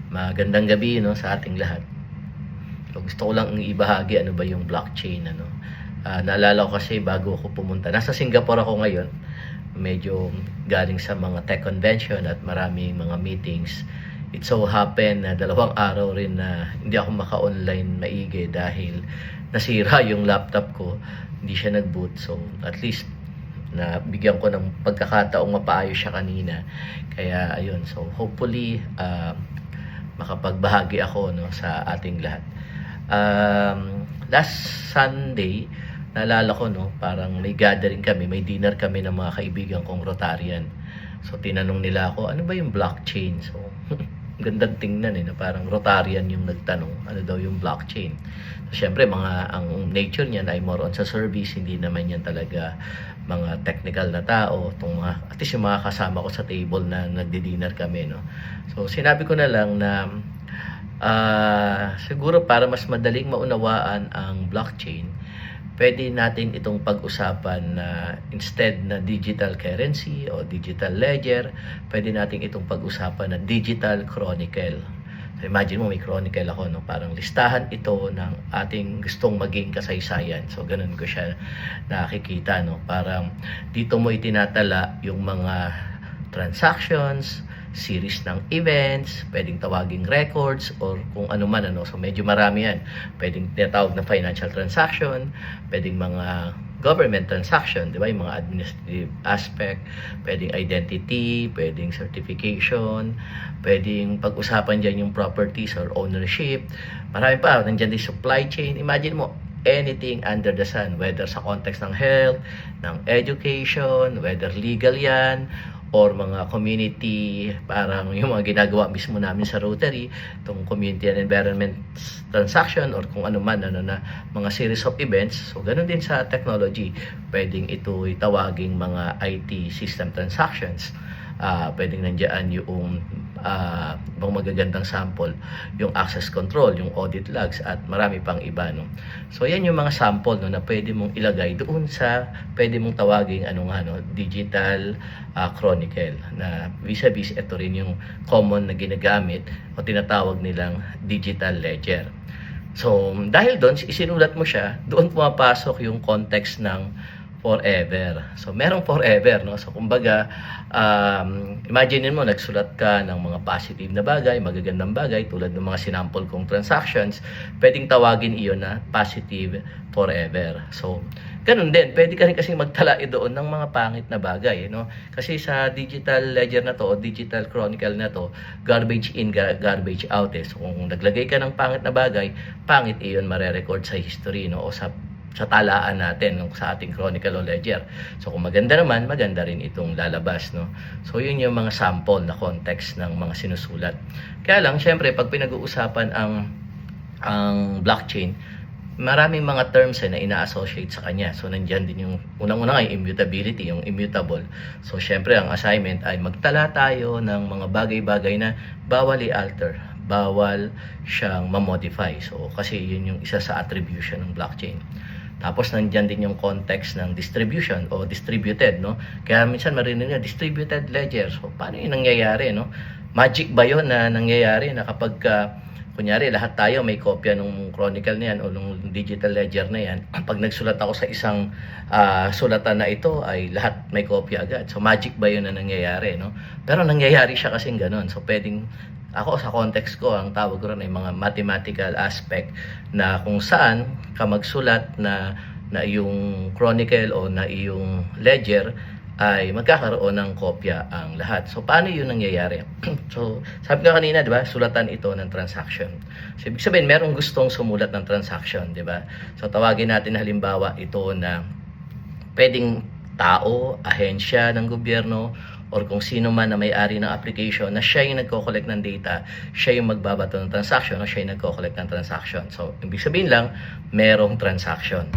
Magandang gabi sa ating lahat. So gusto ko lang ibahagi ano ba yung blockchain naalala ko kasi bago ako pumunta. Nasa Singapore ako ngayon. Medyo galing sa mga tech convention at maraming mga meetings. It so happen na 2 araw rin na hindi ako maka-online maigi dahil nasira yung laptop ko. Hindi siya nag-boot. So at least na bigyan ko ng pagkakataong mapaayos siya kanina. Kaya ayun, so hopefully makapagbahagi ako sa ating lahat. Last Sunday, naalala ko parang may gathering kami, may dinner kami ng mga kaibigan kong Rotarian. So tinanong nila ako, ano ba yung blockchain? So gandang tingnan na parang Rotarian yung nagtanong, ano daw yung blockchain. So syempre ang nature niyan ay more on sa service, hindi naman yan talaga mga technical na tao, at least yung mga kasama ko sa table na nagdi-dinner kami. So sinabi ko na lang na siguro para mas madaling maunawaan ang blockchain, pwede natin itong pag-usapan na instead na digital currency o digital ledger, pwede natin itong pag-usapan na digital chronicle. So imagine mo may chronicle ako, parang listahan ito ng ating gustong maging kasaysayan. So ganun ko siya nakikita, parang dito mo itinatala yung mga transactions, series ng events, pwedeng tawaging records or kung ano man So medyo marami yan. Pwedeng tinatawag na financial transaction, pwedeng mga government transaction, di ba? Yung mga administrative aspect, pwedeng identity, pwedeng certification, pwedeng pag-usapan dyan yung properties or ownership. Marami pa, nandiyan din supply chain. Imagine mo, anything under the sun, whether sa context ng health, ng education, whether legal yan, or mga community, parang yung mga ginagawa mismo namin sa Rotary, itong community and environment transaction, or kung ano man, na mga series of events. So, ganun din sa technology. Pwedeng ito itawaging mga IT system transactions. Pwedeng nandiyan yung ibang magagandang sample, yung access control, yung audit logs, at marami pang iba. So, yan yung mga sample na pwede mong ilagay doon sa pwede mong tawaging digital chronicle, na vis-a-vis ito rin yung common na ginagamit o tinatawag nilang digital ledger. So, dahil doon, isinulat mo siya, doon pumapasok yung context ng forever. So, merong forever, So, kumbaga, imagine mo, nagsulat ka ng mga positive na bagay, magagandang bagay, tulad ng mga sinample kong transactions, pwedeng tawagin iyon na positive forever. So, ganun din, pwede ka rin kasi magtala doon ng mga pangit na bagay, Kasi sa digital ledger na to, o digital chronicle na to, garbage in, garbage out. So, kung naglagay ka ng pangit na bagay, pangit iyon mare-record sa history, o sa talaan natin sa ating chronicle o ledger. So kung maganda naman, maganda rin itong lalabas. So yun yung mga sample na context ng mga sinusulat. Kaya lang, syempre, pag pinag-uusapan ang blockchain, maraming mga terms na ina-associate sa kanya. So nandiyan din yung unang-una yung immutability, yung immutable. So syempre, ang assignment ay magtala tayo ng mga bagay-bagay na bawal i-alter, bawal siyang ma-modify. So kasi yun yung isa sa attribution ng blockchain. Tapos nandiyan din yung context ng distribution o distributed, Kaya minsan marinig na distributed ledger. So paano yung nangyayari, Magic ba yun na nangyayari na kapag kunyari lahat tayo may kopya ng chronicle na yan o ng digital ledger na yan, pag nagsulat ako sa isang sulatan na ito ay lahat may kopya agad. So magic ba yun na nangyayari, Pero nangyayari siya kasing ganun. So pwedeng ako sa context ko, ang tawag ko rin ay mga mathematical aspect na kung saan ka magsulat na iyong chronicle o na iyong ledger ay magkakaroon ng kopya ang lahat. So, paano yun nangyayari? So, sabi ko kanina, di ba, sulatan ito ng transaction. So, ibig sabihin, merong gustong sumulat ng transaction, di ba? So, tawagin natin halimbawa ito na pwedeng tao, ahensya ng gobyerno, or kung sino man na may-ari ng application na siya yung nagko-collect ng data, siya yung magbabato ng transaction, o siya yung nagko-collect ng transaction. So, ibig sabihin lang, merong transaction.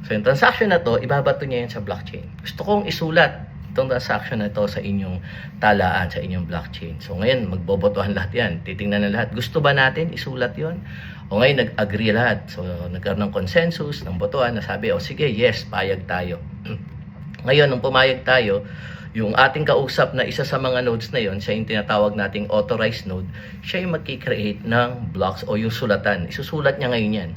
So, yung transaction na to, ibabato niya yun sa blockchain. Gusto kong isulat itong transaction na to sa inyong talaan, sa inyong blockchain. So, ngayon, magbobotohan lahat yan. Titingnan na lahat. Gusto ba natin isulat yon? O ngayon, nag-agree lahat. So, nagkaroon ng consensus, ng botohan, na sabi, sige, yes, payag tayo. Ngayon, nung pumayag tayo, yung ating kausap na isa sa mga nodes na yon, siya yung tinatawag nating authorized node, siya yung magki-create ng blocks o yung sulatan. Isusulat niya ngayon yan.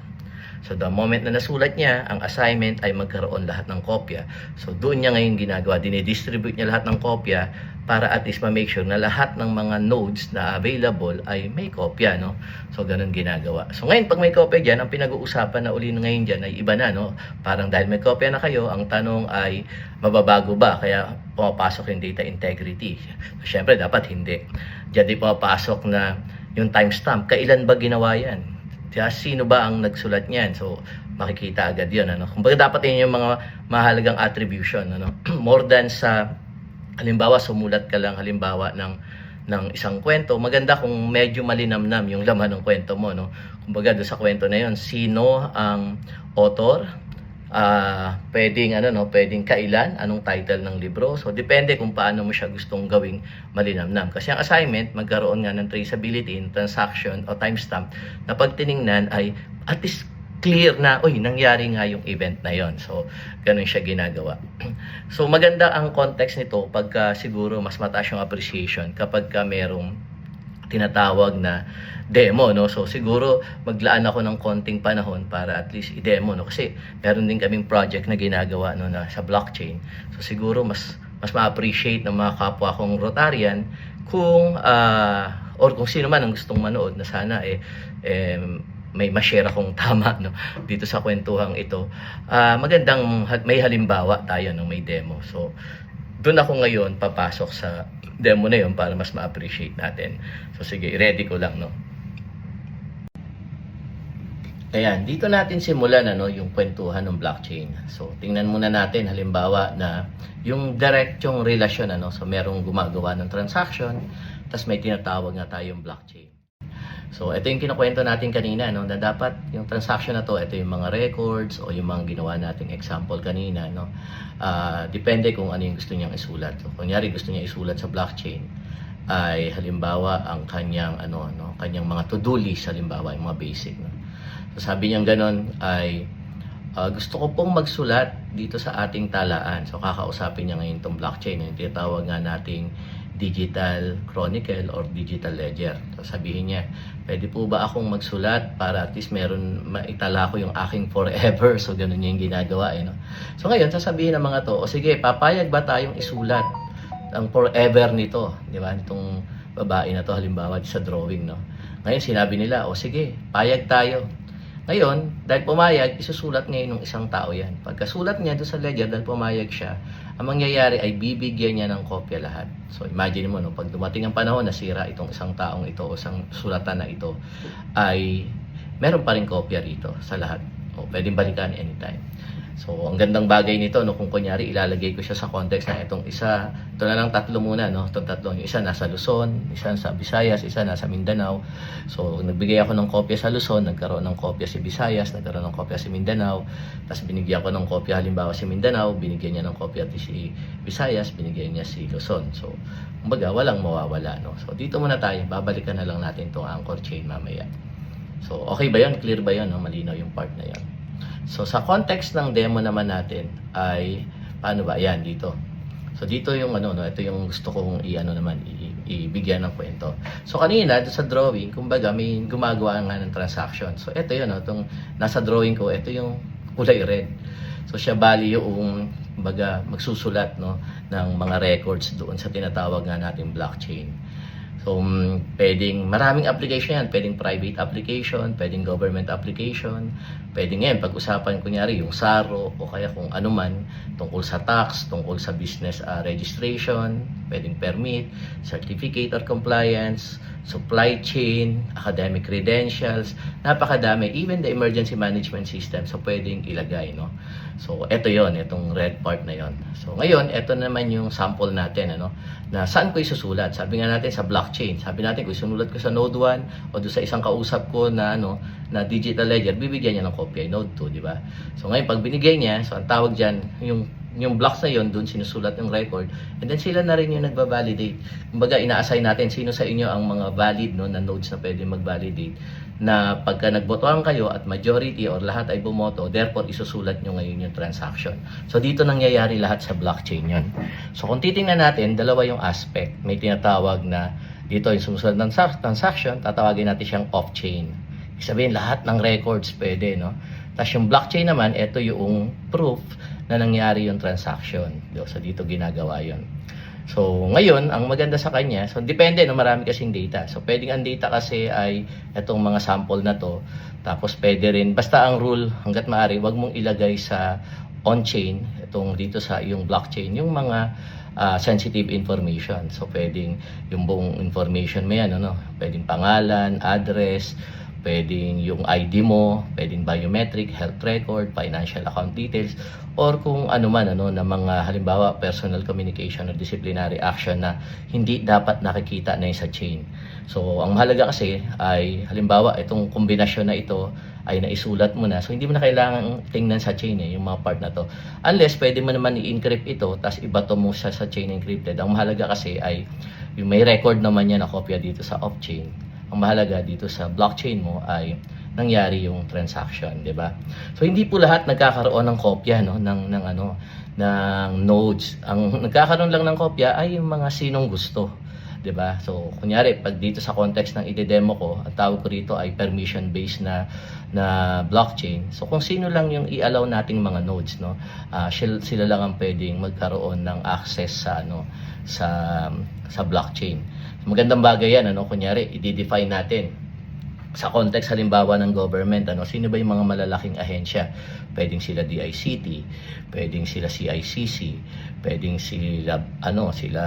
So the moment na nasulat niya, ang assignment ay magkaroon lahat ng kopya. So doon niya ngayon ginagawa, dinidistribute niya lahat ng kopya para at least ma-make sure na lahat ng mga nodes na available ay may kopya, no? So ganun ginagawa. So ngayon pag may kopya diyan, ang pinag-uusapan na uli ngayon diyan ay iba na, no? Parang dahil may kopya na kayo, ang tanong ay mababago ba? Kaya pumapasok yung data integrity. So syempre dapat hindi. Diyan din pumapasok na yung timestamp. Kailan ba ginawa yan? Kaya sino ba ang nagsulat niyan? So, makikita agad yun. Ano? Kumbaga dapat yun yung mga mahalagang attribution. Ano? More than sa, halimbawa, sumulat ka lang, halimbawa, ng isang kwento. Maganda kung medyo malinamnam yung laman ng kwento mo. No? Kumbaga, doon sa kwento na yun, sino ang author? Pwedeng pwedeng kailan, anong title ng libro. So depende kung paano mo siya gustong gawing malinamnam. Kasi ang assignment, magkaroon nga ng traceability in transaction o timestamp na pag tiningnan ay at least clear na, nangyari nga yung event na yon. So ganun siya ginagawa. So maganda ang context nito pagka siguro mas mataas yung appreciation kapag ka merong tinatawag na demo, no? So siguro maglaan ako ng konting panahon para at least i-demo, no? Kasi meron din kaming project na ginagawa, no, na sa blockchain. So siguro mas ma-appreciate ng mga kapwa kong Rotarian kung or kung sino man ang gustong manood na sana may ma-share akong tama, no, dito sa kwentuhang ito. Magandang may halimbawa tayo ng may demo. So doon ako ngayon papasok sa demo na yun para mas ma-appreciate natin. So sige, ready ko lang, no. Ayan, dito natin simulan yung kwentuhan ng blockchain. So tingnan muna natin halimbawa na yung direktong relasyon, so merong gumagawa ng transaction, tapos may tinatawag na tayong blockchain. So ito yung kinukwento natin kanina, na dapat yung transaction na to, ito yung mga records o yung mga ginawa nating example kanina, no. Depende kung ano yung gusto niyang isulat. So kunyari gusto niya isulat sa blockchain ay halimbawa ang kanyang kanyang mga to-do list, halimbawa yung mga basic, no. So sabi niya ganon ay gusto ko pong magsulat dito sa ating talaan. So kakausapin niya ngayon itong blockchain, yung tinatawag nga nating digital chronicle or digital ledger. So sabihin niya, pwede po ba akong magsulat para at least maitala ko yung aking forever. So ganun niya yung ginagawa, no? So ngayon sasabihin ng mga to, sige, papayag ba tayong isulat ang forever nito, di ba? Itong babae na to halimbawa sa drawing, no. Ngayon sinabi nila, sige, payag tayo. Ngayon, dahil pumayag, isusulat ngayon ng isang tao yan. Pagkasulat niya doon sa ledger, dahil pumayag siya, ang mangyayari ay bibigyan niya ng kopya lahat. So imagine mo, pag dumating ang panahon, nasira itong isang taong ito o isang sulatan na ito, ay meron pa rin kopya rito sa lahat. O pwedeng balikan anytime. So ang gandang bagay nito, kung kunyari ilalagay ko siya sa context na itong isa, ito na lang tatlo muna, itong tatlo, yung isa nasa Luzon, isa sa Visayas, isa nasa Mindanao. So nagbigay ako ng kopya sa Luzon, nagkaroon ng kopya si Visayas, nagkaroon ng kopya si Mindanao, tapos binigyan ko ng kopya halimbawa si Mindanao, binigyan niya ng kopya si Visayas, binigyan niya si Luzon. So kumbaga walang mawawala, no. So dito muna tayo, babalikan na lang natin itong anchor chain mamaya. So okay ba yun? Clear ba yun? Malinaw yung part na yun. So sa context ng demo naman natin ay paano ba? Yan dito. So dito yung ito yung gusto kong ibigyan ng kwento. So kanina sa drawing, kumbaga may gumagawa nga ng transaction. So ito yun, itong nasa drawing ko, ito yung kulay red. So siya bali yung kumbaga magsusulat ng mga records doon sa tinatawag nga nating blockchain. So, pwedeng maraming application yan. Pwedeng private application, pwedeng government application. Pwedeng yan, pag-usapan kunyari yung SARO o kaya kung ano man tungkol sa tax, tungkol sa business registration, pwedeng permit, certificate or compliance, supply chain, academic credentials, napakadami. Even the emergency management system, so pwedeng ilagay, no? So, ito yon, itong red part na yon. So, ngayon, ito naman yung sample natin, na saan ko isusulat. Sabi nga natin sa blockchain. Sabi natin kung isunulat ko sa Node 1 o doon sa isang kausap ko na na digital ledger, bibigyan niya ng kopya Node 2, di ba? So ngayon pag binigay niya, so ang tawag diyan yung yung blocks na yon, doon sinusulat yung record, and then sila na rin yung nagba-validate. Kumbaga, ina-assign natin sino sa inyo ang mga valid, no, na nodes na pwede mag-validate, na pagka nagbotohan kayo at majority or lahat ay bumoto, therefore isusulat nyo ngayon yung transaction. So dito nangyayari lahat sa blockchain yon. So kung titingnan natin, dalawa yung aspect. May tinatawag na dito yung sumusunod ng transaction, tatawagin natin siyang off-chain. Ibig sabihin, lahat ng records pwede, no? Tapos yung blockchain naman, ito yung proof na nangyari yung transaction. So dito ginagawa yon. So ngayon, ang maganda sa kanya, so depende, no, marami kasing data. So pwedeng ang data kasi ay itong mga sample na to. Tapos pwede rin, basta ang rule, hanggat maaari, wag mong ilagay sa on-chain, itong dito sa yung blockchain, yung mga sensitive information. So pwedeng yung buong information mo yan, ano, pwedeng pangalan, address, pwedeng yung ID mo, pwedeng biometric, health record, financial account details, or kung ano man, ano, na mga halimbawa personal communication or disciplinary action na hindi dapat nakikita na sa chain. So ang mahalaga kasi ay halimbawa itong kombinasyon na ito ay naisulat mo na, so hindi mo na kailangan tingnan sa chain, yung mga part na to, unless pwede mo naman i-encrypt ito tapos ibato mo siya sa chain encrypted. Ang mahalaga kasi ay yung may record naman yan na kopya dito sa off-chain. Ang mahalaga dito sa blockchain mo ay nangyari yung transaction, 'di ba? So hindi po lahat nagkakaroon ng kopya, no, ng nodes. Ang nagkakaroon lang ng kopya ay yung mga sinong gusto, 'di ba? So kunyari pag dito sa context ng ide-demo ko, ang tawag ko rito ay permission based na blockchain. So kung sino lang yung i-allow nating mga nodes, no, sila lang ang pwedeng magkaroon ng access sa sa blockchain. Magandang bagay yan, ano, kunyari i-define natin sa context halimbawa ng government, ano, sino ba yung mga malalaking ahensya? Pwedeng sila DICT, pwedeng sila CICC, pwedeng sila sila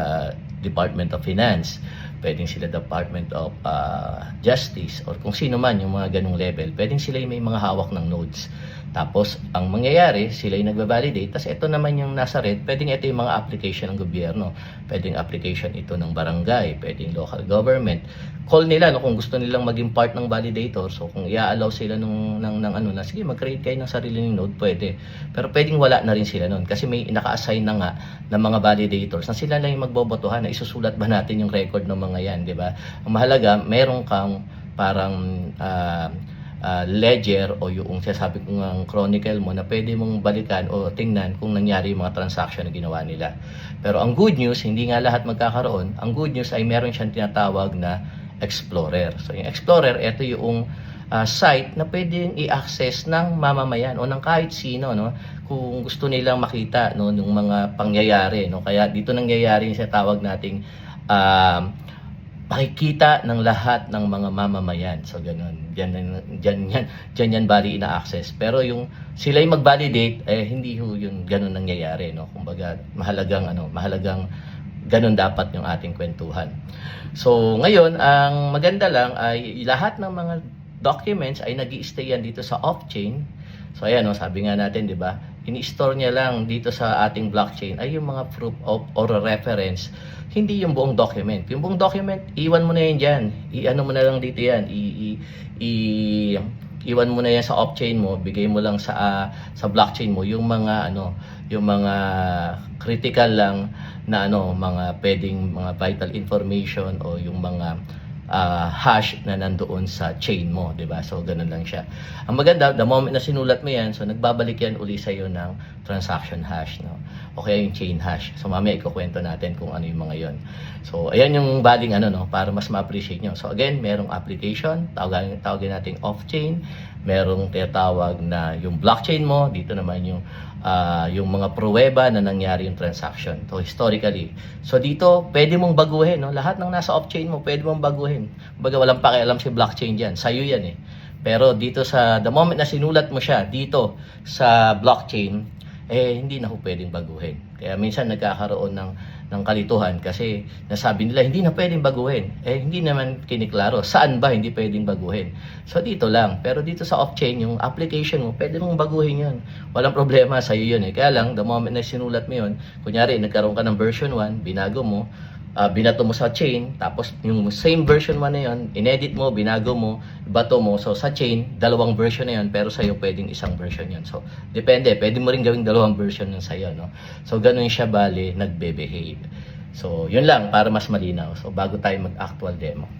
Department of Finance, pwedeng sila Department of Justice, or kung sino man yung mga ganung level, pwedeng sila yung may mga hawak ng nodes. Tapos, ang mangyayari, sila yung nagbabalidate. Tapos, ito naman yung nasa red. Pwedeng ito yung mga application ng gobyerno. Pwedeng application ito ng barangay. Pwedeng local government. Call nila, no, kung gusto nilang maging part ng validator. So, kung i-allow sila na sige, mag-create kayo ng sarili ng node, pwede. Pero pwedeng wala na rin sila nun. Kasi may naka-assign na nga ng mga validators na sila lang yung magbobotohan, na isusulat ba natin yung record ng mga yan, di ba? Ang mahalaga, meron kang parang ledger o yung sinasabi ko ng chronicle mo na pwede mong balikan o tingnan kung nangyari yung mga transaction na ginawa nila. Pero ang good news, hindi nga lahat magkakaroon. Ang good news ay meron siyang tinatawag na Explorer. So yung Explorer, ito yung site na pwedeng i-access ng mamamayan o ng kahit sino, no, kung gusto nilang makita, no, ng mga pangyayari, no. Kaya dito nangyayari yung tawag nating makikita ng lahat ng mga mamamayan. So ganun. Diyan yan bali ina-access. Pero yung sila yung mag-validate, hindi ho yun ganun nangyayari, no. Kumbaga mahalagang ganun dapat yung ating kwentuhan. So ngayon, ang maganda lang ay lahat ng mga documents ay nag-i-stay yan dito sa off-chain. So ayan, no, sabi nga natin, 'di ba? Ini-store niya lang dito sa ating blockchain ay yung mga proof of or reference, hindi yung buong document. Yung buong document, iwan mo na yan diyan. I-ano mo na lang dito yan. Iwan mo na yan sa off-chain mo, bigay mo lang sa blockchain mo yung mga critical lang na mga pwedeng mga vital information o yung mga hash na nandoon sa chain mo, 'di ba? So ganun lang siya. Ang maganda, the moment na sinulat mo 'yan, so nagbabalik yan uli sa iyo ng transaction hash, no? O kaya yung chain hash. So mamaya ikukwento natin kung ano yung mga 'yon. So ayan yung baling para mas ma-appreciate nyo. So again, merong application, tawagin nating off-chain, merong tinatawag na yung blockchain mo, dito naman yung mga pruweba na nangyari yung transaction. So historically. So dito, pwede mong baguhin, no? Lahat ng nasa off-chain mo, pwede mong baguhin. Kumbaga walang pakialam si blockchain diyan. Sa'yo yan eh. Pero dito the moment na sinulat mo siya dito sa blockchain, hindi na ho pwedeng baguhin. Kaya minsan nagkakaroon ng kalituhan kasi nasabi nila hindi na pwedeng baguhin. Hindi naman kiniklaro saan ba hindi pwedeng baguhin. So dito lang. Pero dito sa off-chain, yung application mo, pwede mong baguhin yun. Walang problema sa iyo yun eh. Kaya lang, the moment na sinulat mo yun, kunyari nagkaroon ka ng version 1, binago mo, binato mo sa chain, tapos yung same version 1 na yun, inedit mo, binago mo, bato mo. So sa chain, dalawang version na yun, pero sa'yo pwedeng isang version yun. So depende, pwede mo rin gawing dalawang version yun sa'yo, no? So ganun siya bali nagbe-behave. So yun lang, para mas malinaw. So bago tayo mag-actual demo.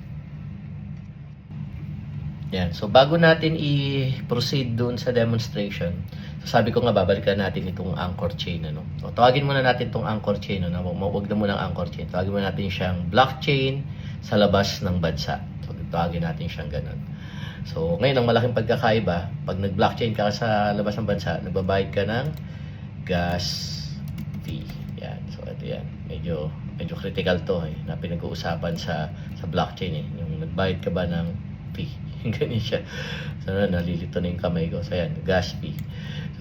Yan. So bago natin i-proceed dun sa demonstration, so sabi ko nga babalikan natin itong anchor chain, ano. So tawagin muna natin itong anchor chain, ano. Wag na muna ang anchor chain. Tawagin muna natin siyang blockchain sa labas ng bansa. So tawagin natin siyang ganun. So ngayon ang malaking pagkakaiba, pag nag-blockchain ka sa labas ng bansa, nagbabayad ka ng gas fee. Yan. So ito yan. Medyo critical to, na pinag-uusapan sa blockchain, Yung nagbayad ka ba ng fee. Ganyan siya. So, nalilito na yung kamay ko. So, yan, gas fee.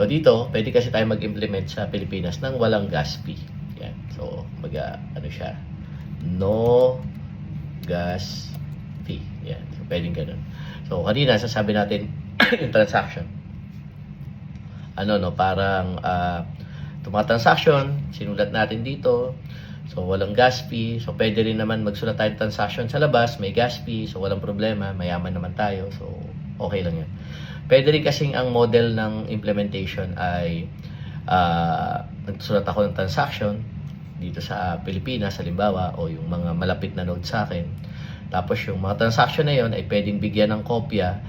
So, dito, pwede kasi tayo mag-implement sa Pilipinas ng walang gas fee. Yan. So, ano siya? No gas fee. Yan. So, pwedeng ganun. So, kanina, sasabi natin yung transaction. Parang transaction, sinulat natin dito. So, walang gas fee. So, pwede rin naman magsulat tayo ng transaction sa labas. May gas fee. So, walang problema. Mayaman naman tayo. So, okay lang yan. Pwede rin kasing ang model ng implementation ay nagsulat ako ng transaction dito sa Pilipinas, halimbawa, o yung mga malapit na node sa akin. Tapos, yung mga transaction na yon ay pwedeng bigyan ng kopya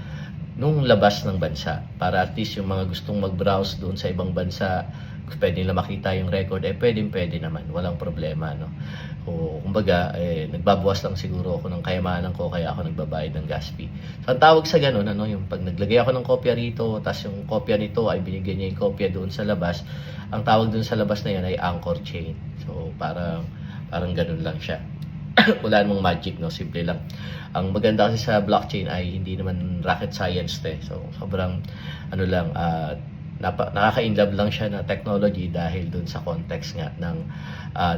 nung labas ng bansa. Para at least yung mga gustong mag-browse doon sa ibang bansa, pwede nila makita yung record, pwede naman, walang problema, no? O kumbaga, nagbabawas lang siguro ako ng kayamanan ko, kaya ako nagbabayad ng gas fee. So, ang tawag sa ganun, yung pag naglagay ako ng kopya rito, tapos yung kopya nito ay binigyan niya yung kopya doon sa labas, ang tawag doon sa labas na yun ay anchor chain. So, parang ganun lang siya. Wala namang magic, no? Simple lang. Ang maganda kasi sa blockchain ay hindi naman rocket science, So, sobrang, nakaka-inlove lang siya na technology dahil doon sa context nga ng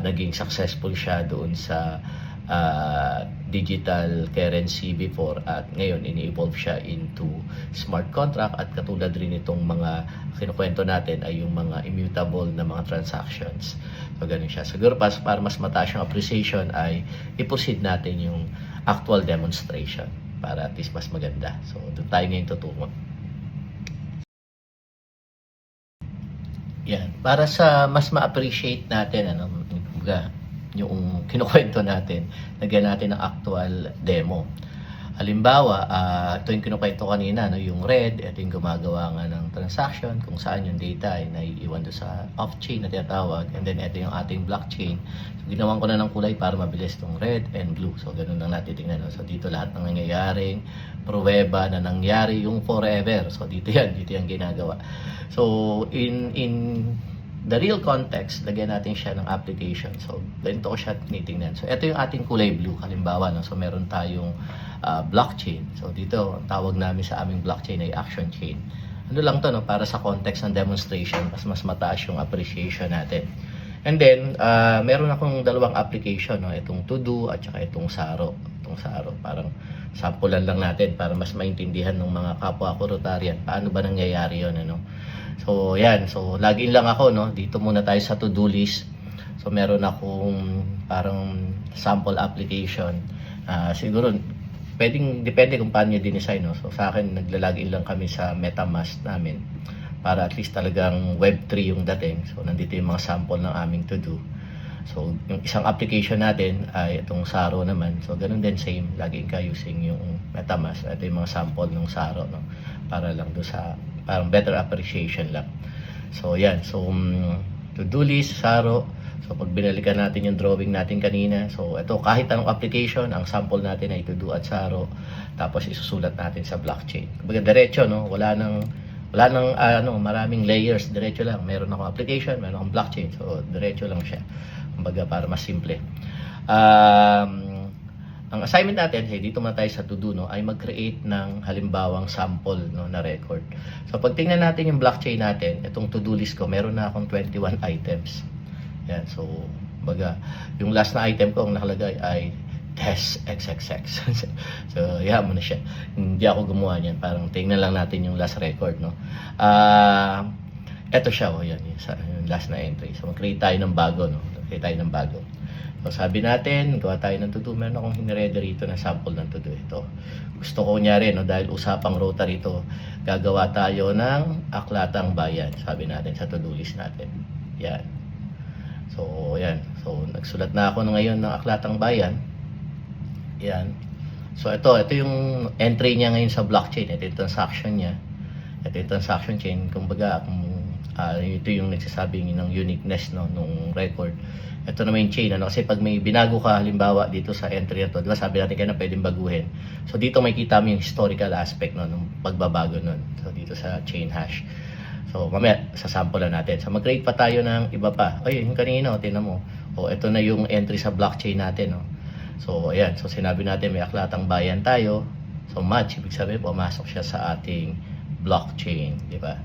naging successful siya doon sa digital currency before, at ngayon ini-evolve siya into smart contract, at katulad rin itong mga kinukwento natin ay yung mga immutable na mga transactions. So ganun siya. Siguro para mas mataas yung appreciation ay i-proceed natin yung actual demonstration para at least mas maganda. So doon tayo ngayon tutungo. Yan. Para sa mas ma-appreciate natin, yung kinukwento natin, lagyan natin ng actual demo. Halimbawa, ito yung kinukwento kanina, yung red, ito yung gumagawa nga ng transaction, kung saan yung data ay naiiwan doon sa off-chain na tinatawag, and then ito yung ating blockchain. So, ginawan ko na ng kulay para mabilis itong red and blue. So, ganun lang natin tingnan. So, dito lahat ng nangyayaring pruweba na nangyari yung forever. So, dito yung ginagawa. So, in the real context, lagyan natin siya ng application. So, ganito ko siya tinitingnan. So, ito yung ating kulay blue. Halimbawa, so meron tayong blockchain. So, dito, ang tawag namin sa aming blockchain ay action chain. Ano lang to, para sa context ng demonstration, mas mataas yung appreciation natin. And then, meron akong dalawang application, itong To-Do at saka itong Saro. Parang sampulan lang natin para mas maintindihan ng mga kapwa ko Rotarian paano ba nangyayari yun, So, yan. So, login lang ako, Dito muna tayo sa to-do list. So, meron akong parang sample application. Siguro, depende kung paano nyo dinesign, So, sa akin, naglalagin lang kami sa MetaMask namin para at least talagang Web3 yung dating. So, nandito yung mga sample ng aming to-do. So, yung isang application natin ay itong Saro naman. So, ganun din, same. Laging ka using yung MetaMask. Ito yung mga sample ng Saro, para lang doon sa parang better appreciation lang. So, yan. So, to-do list, Saro. So, pag binalikan natin yung drawing natin kanina. So, ito, kahit anong application, ang sample natin ay to-do at Saro. Tapos, isusulat natin sa blockchain. Kumbaga, diretso, Wala nang maraming layers. Diretso lang. Meron akong application, meron akong blockchain. So, diretso lang siya. Kumbaga, para mas simple. Ang assignment natin, dito muna tayo sa to-do, ay mag-create ng halimbawang sample, na record. So, pag tingnan natin yung blockchain natin, itong to-do list ko, meron na akong 21 items. Yan, so, kumbaga, yung last na item ko, ang nakalagay ay test XXX. So, yan mo na siya. Hindi ako gumawa niyan. Parang tingnan lang natin yung last record, Ito siya, yan, yung last na entry. So, mag-create tayo ng bago, Create tayo ng bago. So sabi natin, gawa tayo ng to-do. Meron akong hiniredy rito na sample ng to-do ito. Gusto ko nyari, no, dahil usapang rotary ito, gagawa tayo ng aklatang bayan. Sabi natin sa to-do list natin. Yan. So, yan. So, nagsulat na ako ngayon ng aklatang bayan. Yan. So, ito yung entry niya ngayon sa blockchain. Ito yung transaction niya. Ito yung transaction chain. Kumbaga, ito yung nagsasabing ng uniqueness, no, nung record. Ito na yung chain, ano, kasi pag may binago ka, halimbawa dito sa entry na to, di ba sabi natin kaya na pwedeng baguhin. So dito may kita mo yung historical aspect, no, ng pagbabago nun. So dito sa chain hash. So mamaya sasample na natin. So mag-create pa tayo ng iba pa. Ay, yung kanina, tingnan mo. O ito na yung entry sa blockchain natin, no. So ayan, so sinabi natin may aklatang bayan tayo. So match, ibig sabihin pumasok siya sa ating blockchain, di ba?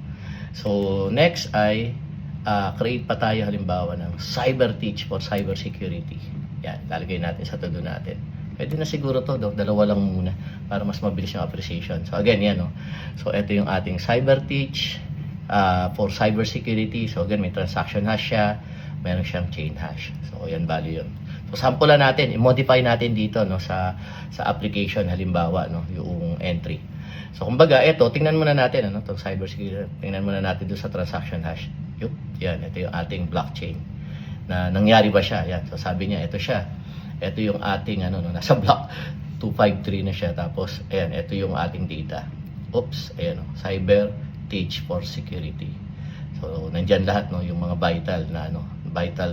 So next ay create pa tayo halimbawa ng cyber teach for cyber security. Yan, lalagay natin sa to-do natin. Pwede na siguro to, dalawa lang muna para mas mabilis yung appreciation. So again, yan, no. So ito yung ating cyber teach for cyber security. So again, may transaction hash siya, meron siyang chain hash. So yan, value yun. So sample na natin, i-modify natin dito, no, sa application halimbawa, no, yung entry. So kumbaga, ito, tingnan muna natin, ano, itong cyber security. Tingnan muna natin doon sa transaction hash. Yan, ito yung ating blockchain. Na nangyari ba siya? Yan. So sabi niya, ito siya. Ito yung ating ano, no, nasa block 253 na siya. Tapos ayan, ito yung ating data. Oops, ayan, no, cyber teach for security. So nandiyan lahat, no, yung mga vital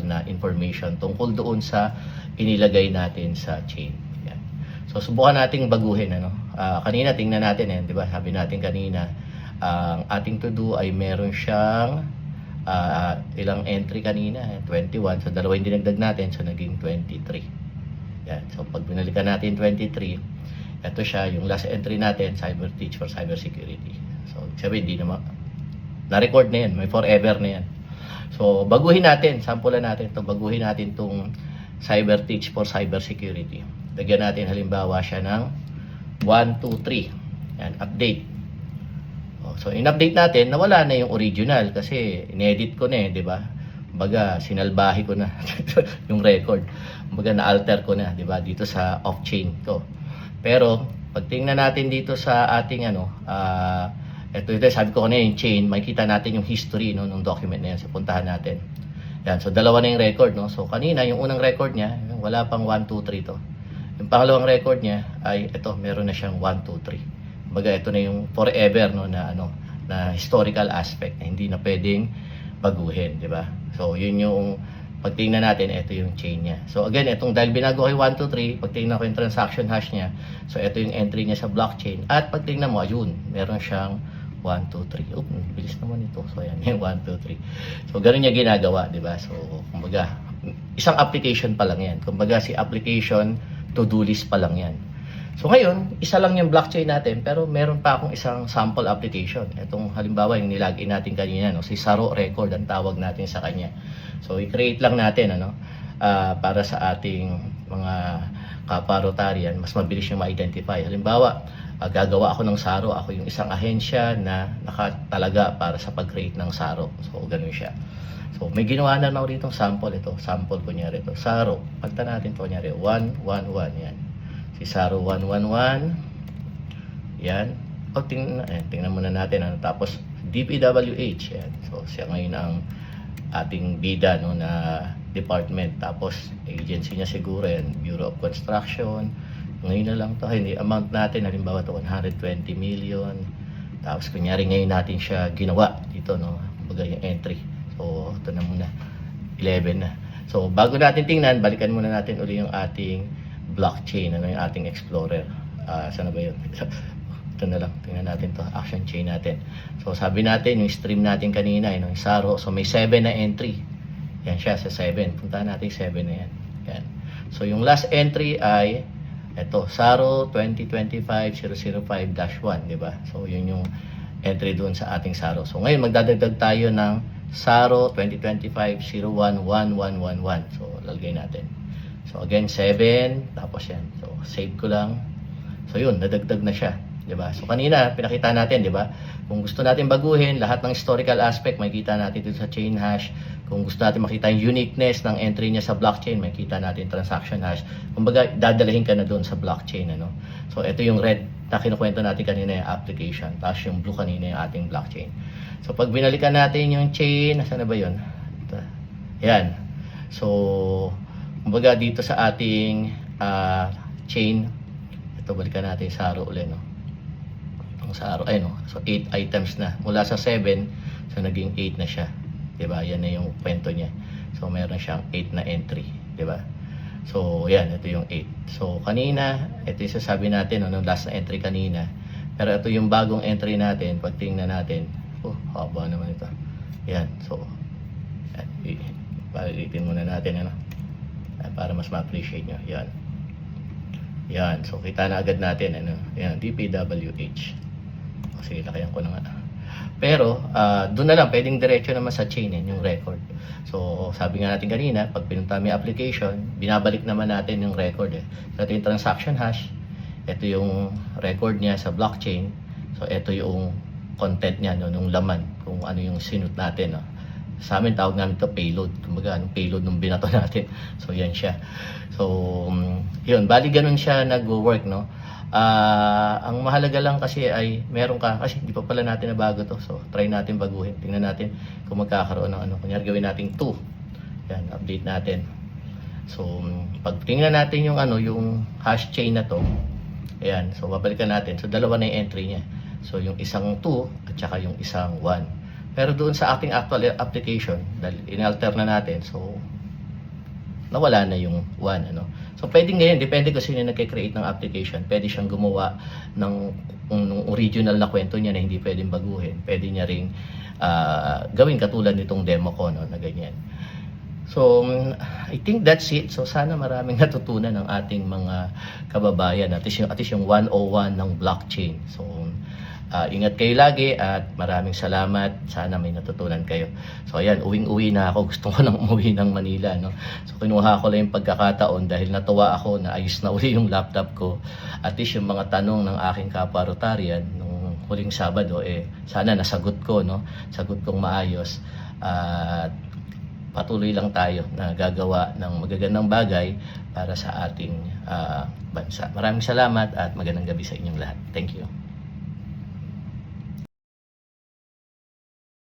na information tungkol doon sa inilagay natin sa chain. Yan. So subukan nating baguhin, ano. Kanina tingnan natin, di ba? Sabi natin kanina, ang ating to do ay meron siyang ilang entry kanina, 21. So dalawa yung dinagdag natin, so naging 23. Yan. So pag binalikan natin 23, ito siya yung last entry natin, cyber teach for cyber security. So sabi hindi naman na-record na yan, may forever na yan. So baguhin natin, sampulan natin ito, baguhin natin itong cyber teach for cyber security. Lagyan natin halimbawa siya ng 1, 2, 3. Yan, update. So in-update natin, nawala na yung original kasi inedit ko na, di ba? Kumbaga sinalbahi ko na yung record. Kumbaga na-alter ko na, di ba? Dito sa off-chain ko. Pero pag tingnan natin dito sa ating ito sabi ko kanina yung chain, makikita natin yung history, no, ng document na yan. So puntahan natin. Yan, so dalawa na yung record, no. So kanina yung unang record niya, wala pang 1, 2, 3 to. Yung pangalawang record niya ay ito, meron na siyang 1, 2, 3. Baga ito na yung forever, no, na historical aspect na hindi na pwedeng baguhin, di ba? So yun yung pagtingnan natin, ito yung chain niya. So again, itong dahil binago ko yung 1, 2, 3, pagtingnan ko yung transaction hash niya, so ito yung entry niya sa blockchain. At pagtingnan mo, ayun, meron siyang 1, 2, 3. Oh, bilis naman ito. So yan, yung 1, 2, 3. So ganun niya ginagawa, di ba? So kumbaga, isang application pa lang yan. Kumbaga si application to-do list pa lang yan. So ngayon, isa lang yung blockchain natin, pero meron pa akong isang sample application. Itong halimbawa yung nilagin natin kanina, no, si Saro Record ang tawag natin sa kanya. So i-create lang natin, ano, para sa ating mga kapwa-Rotarian, mas mabilis yung ma-identify. Halimbawa, gagawa ako ng Saro, ako yung isang ahensya na nakatalaga para sa pag-create ng Saro. So ganun siya. So may ginawa na ako dito sample, ito sample kunyari ito, Saro. Pagta natin to kunyari 111, yan. Si Saro 111. Yan. O tingnan muna natin, ano. Tapos DPWH, yan. So siya ngayon ang ating bida, no, na department. Tapos agency niya siguro yan, Bureau of Construction. Ngayon na lang to, hindi amount natin halimbawa to 120 million. Tapos kunyari ngayon natin siya ginawa dito, no, kumbaga yung entry. So ito na muna 11 na. So bago natin tingnan, balikan muna natin uli yung ating blockchain, ano, yung ating explorer. Saan na ba yun? Ito na lang, tingnan natin to, action chain natin. So sabi natin yung stream natin kanina, yung Saro, so may 7 na entry. Yan siya sa 7. Puntahan natin 7 na yan. Yan. So yung last entry ay ito, Saro 2025-005-1, di ba? So yun yung entry doon sa ating Saro. So ngayon magdadagdag tayo ng Saro 2025-01-1111. So lalagay natin. So again 7, tapos yan. So save ko lang. So yun, nadagdag na siya. 'di ba? So kanina pinakita natin, 'di ba? Kung gusto natin baguhin lahat ng historical aspect, makikita natin dito sa chain hash. Kung gusto natin makita yung uniqueness ng entry niya sa blockchain, makikita natin transaction hash. Kumbaga, dadalahin ka na doon sa blockchain, ano? So ito yung red na kinukwento natin kanina, yung application, tapos yung blue kanina yung ating blockchain. So pag binalikan natin yung chain, nasaan na ba 'yon? Ito. Yan. So kumbaga dito sa ating chain, ito balikan natin sa araw ulit, no? Sa araw, no? So 8 items na mula sa 7, so naging 8 na siya, 'di ba? Yan na yung kwento niya. So meron siyang 8 na entry, 'di ba? So yan, ito yung 8. So kanina, ito yung sasabi natin, ano, last na entry kanina. Pero ito yung bagong entry natin. Pag tingnan natin, haba naman ito. Yan. So palitin muna natin, ano, para mas ma-appreciate nyo. Yan. Yan. So kita na agad natin, ano, yan, DPWH. Sige, lakayan ko na nga. Pero doon na lang, pwedeng diretso naman sa chain, yung record. So sabi nga natin kanina, pag pinunta mo yung application, binabalik naman natin yung record. So ito yung transaction hash, ito yung record niya sa blockchain. So ito yung content niya, no, yung laman, kung ano yung sinut natin, no. Sa amin tawag namin ito payload. Kumbaga, anong payload nung binato natin. So yan siya. So yun, bali ganun siya nag-work, no. Ang mahalaga lang kasi ay meron ka, kasi hindi pa pala natin nabago to, so try natin baguhin, tingnan natin kung magkakaroon ng ano. Kunyari gawin natin 2, yan, update natin. So pag tingnan natin yung ano, yung hash chain na to, ayan, so babalikan natin, so dalawa na yung entry niya, so yung isang 2 at saka yung isang 1. Pero doon sa ating actual application, dahil inalter na natin, so nawala na yung 1, ano. So pwedeng ngayon, depende kung sino nagke-create ng application, pwede siyang gumawa ng original na kwento niya na hindi pwedeng baguhin. Pwede niya ring gawin katulad nitong demo ko, no, na ganyan. So I think that's it. So sana maraming natutunan ng ating mga kababayan, at least yung 101 ng blockchain. So ingat kayo lagi at maraming salamat. Sana may natutunan kayo. So ayan, uwing-uwi na ako. Gusto ko nang umuwi ng Manila, no? So kinuha ko lang yung pagkakataon dahil natuwa ako na ayos na uli yung laptop ko. At least yung mga tanong ng aking kapwa Rotarian nung huling Sabado, sana nasagot ko, no? Sagot kong maayos. At patuloy lang tayo na gagawa ng magagandang bagay para sa ating bansa. Maraming salamat at magandang gabi sa inyong lahat. Thank you.